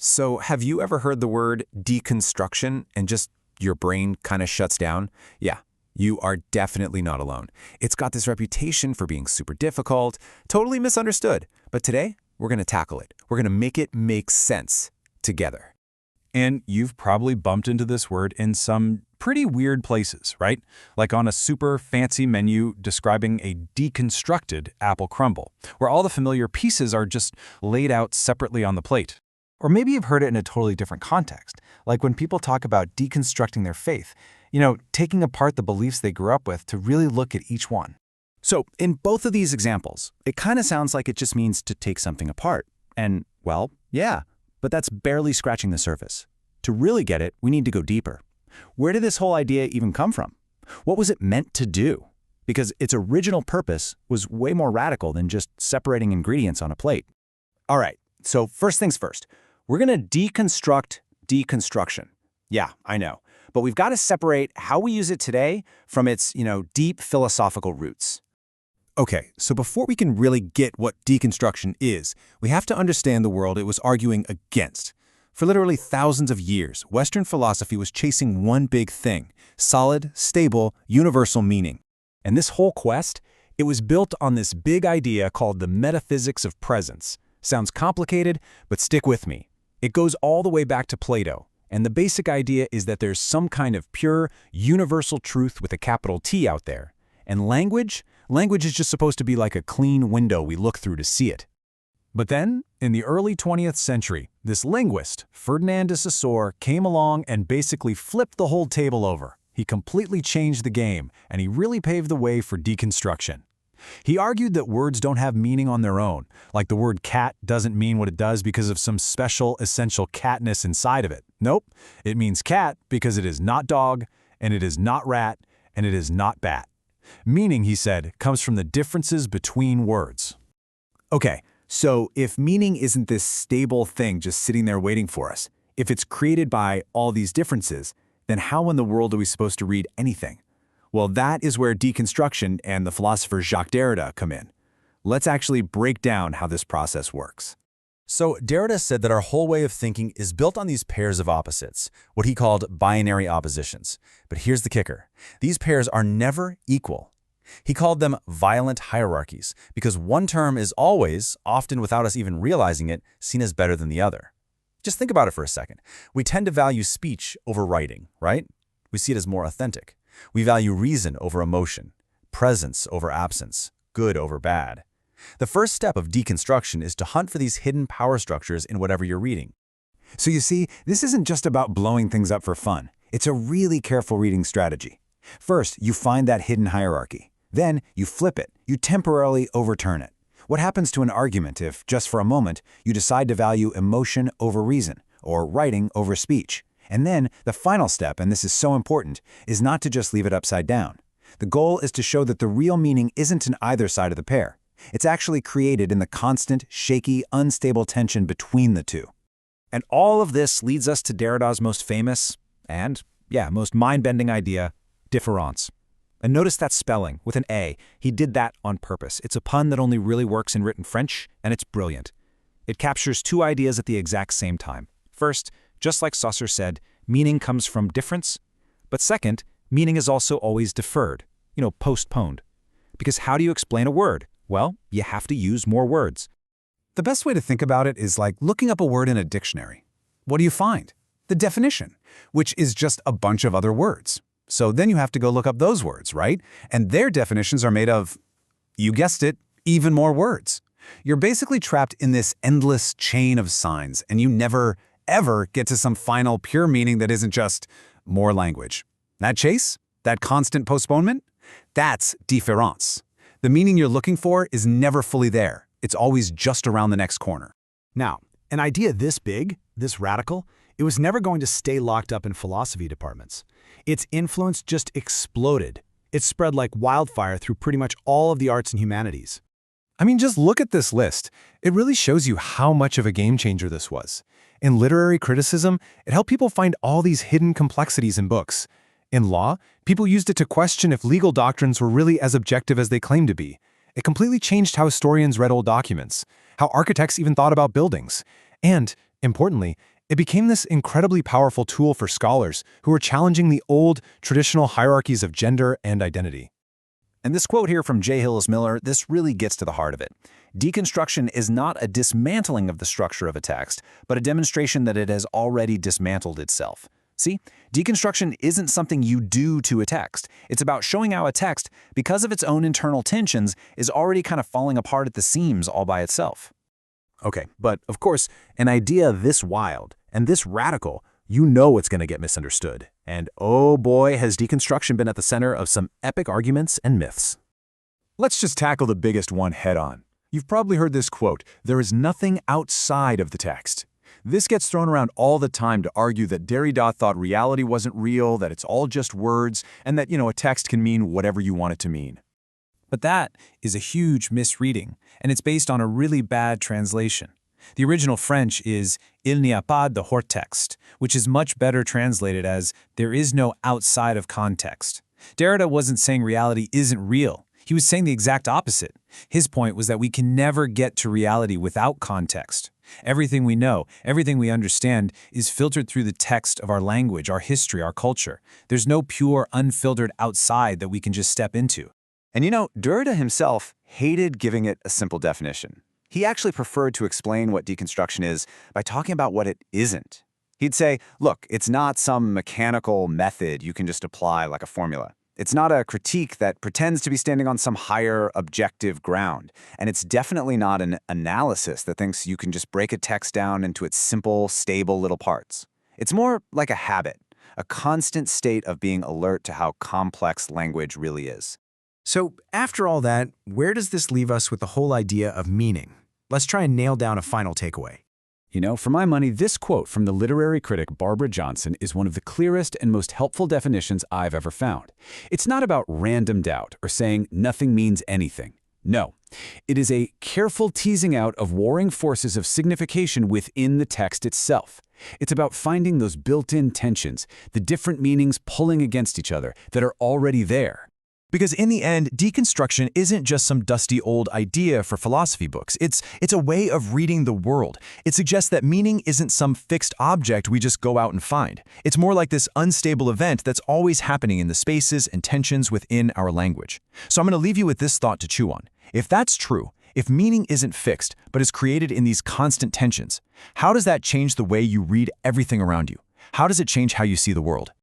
So, have you ever heard the word deconstruction and just your brain kind of shuts down? Yeah, you are definitely not alone. It's got this reputation for being super difficult, totally misunderstood. But today, we're going to tackle it. We're going to make it make sense together. And you've probably bumped into this word in some pretty weird places, right? Like on a super fancy menu describing a deconstructed apple crumble, where all the familiar pieces are just laid out separately on the plate. Or maybe you've heard it in a totally different context, like when people talk about deconstructing their faith, taking apart the beliefs they grew up with to really look at each one. So, in both of these examples, it kind of sounds like it just means to take something apart. And, well, yeah, but that's barely scratching the surface. To really get it, we need to go deeper. Where did this whole idea even come from? What was it meant to do? Because its original purpose was way more radical than just separating ingredients on a plate. All right, so first things first. We're going to deconstruct deconstruction. Yeah, I know. But we've got to separate how we use it today from its, deep philosophical roots. Okay, so before we can really get what deconstruction is, we have to understand the world it was arguing against. For literally thousands of years, Western philosophy was chasing one big thing: solid, stable, universal meaning. And this whole quest, it was built on this big idea called the metaphysics of presence. Sounds complicated, but stick with me. It goes all the way back to Plato, and the basic idea is that there's some kind of pure, universal truth with a capital T out there. And language is just supposed to be like a clean window we look through to see it. But then, in the early 20th century, this linguist, Ferdinand de Saussure, came along and basically flipped the whole table over. He completely changed the game, and he really paved the way for deconstruction. He argued that words don't have meaning on their own, like the word cat doesn't mean what it does because of some special, essential catness inside of it. Nope, it means cat because it is not dog, and it is not rat, and it is not bat. Meaning, he said, comes from the differences between words. Okay, so if meaning isn't this stable thing just sitting there waiting for us, if it's created by all these differences, then how in the world are we supposed to read anything? Well, that is where deconstruction and the philosopher Jacques Derrida come in. Let's actually break down how this process works. So Derrida said that our whole way of thinking is built on these pairs of opposites, what he called binary oppositions. But here's the kicker. These pairs are never equal. He called them violent hierarchies because one term is always, often without us even realizing it, seen as better than the other. Just think about it for a second. We tend to value speech over writing, right? We see it as more authentic. We value reason over emotion, presence over absence, good over bad. The first step of deconstruction is to hunt for these hidden power structures in whatever you're reading. So you see, this isn't just about blowing things up for fun. It's a really careful reading strategy. First, you find that hidden hierarchy. Then, you flip it. You temporarily overturn it. What happens to an argument if, just for a moment, you decide to value emotion over reason, or writing over speech? And then, the final step, and this is so important, is not to just leave it upside down. The goal is to show that the real meaning isn't in either side of the pair. It's actually created in the constant, shaky, unstable tension between the two. And all of this leads us to Derrida's most famous and, most mind-bending idea, différance. And notice that spelling, with an A. He did that on purpose. It's a pun that only really works in written French, and it's brilliant. It captures two ideas at the exact same time. First, just like Saussure said, meaning comes from difference. But second, meaning is also always deferred, postponed. Because how do you explain a word? Well, you have to use more words. The best way to think about it is like looking up a word in a dictionary. What do you find? The definition, which is just a bunch of other words. So then you have to go look up those words, right? And their definitions are made of, you guessed it, even more words. You're basically trapped in this endless chain of signs, and you never, ever get to some final pure meaning that isn't just more language. That chase? That constant postponement? That's différance. The meaning you're looking for is never fully there. It's always just around the next corner. Now, an idea this big, this radical, it was never going to stay locked up in philosophy departments. Its influence just exploded. It spread like wildfire through pretty much all of the arts and humanities. I mean, just look at this list. It really shows you how much of a game changer this was. In literary criticism, it helped people find all these hidden complexities in books. In law, people used it to question if legal doctrines were really as objective as they claimed to be. It completely changed how historians read old documents, how architects even thought about buildings. And, importantly, It became this incredibly powerful tool for scholars who were challenging the old, traditional hierarchies of gender and identity. And this quote here from J. Hillis Miller, this really gets to the heart of it. Deconstruction is not a dismantling of the structure of a text, but a demonstration that it has already dismantled itself. See, deconstruction isn't something you do to a text. It's about showing how a text, because of its own internal tensions, is already kind of falling apart at the seams all by itself. Okay, but of course, an idea this wild and this radical, you know it's going to get misunderstood. And oh boy, has deconstruction been at the center of some epic arguments and myths. Let's just tackle the biggest one head on. You've probably heard this quote, "There is nothing outside of the text." This gets thrown around all the time to argue that Derrida thought reality wasn't real, that it's all just words, and that, a text can mean whatever you want it to mean. But that is a huge misreading, and it's based on a really bad translation. The original French is "Il n'y a pas de hors texte," which is much better translated as "there is no outside of context." Derrida wasn't saying reality isn't real. He was saying the exact opposite. His point was that we can never get to reality without context. Everything we know, everything we understand, is filtered through the text of our language, our history, our culture. There's no pure, unfiltered outside that we can just step into. And Derrida himself hated giving it a simple definition. He actually preferred to explain what deconstruction is by talking about what it isn't. He'd say, look, it's not some mechanical method you can just apply like a formula. It's not a critique that pretends to be standing on some higher, objective ground. And it's definitely not an analysis that thinks you can just break a text down into its simple, stable little parts. It's more like a habit, a constant state of being alert to how complex language really is. So after all that, where does this leave us with the whole idea of meaning? Let's try and nail down a final takeaway. For my money, this quote from the literary critic Barbara Johnson is one of the clearest and most helpful definitions I've ever found. It's not about random doubt or saying nothing means anything. No, it is a careful teasing out of warring forces of signification within the text itself. It's about finding those built-in tensions, the different meanings pulling against each other that are already there. Because in the end, deconstruction isn't just some dusty old idea for philosophy books. It's a way of reading the world. It suggests that meaning isn't some fixed object we just go out and find. It's more like this unstable event that's always happening in the spaces and tensions within our language. So I'm going to leave you with this thought to chew on. If that's true, if meaning isn't fixed, but is created in these constant tensions, how does that change the way you read everything around you? How does it change how you see the world?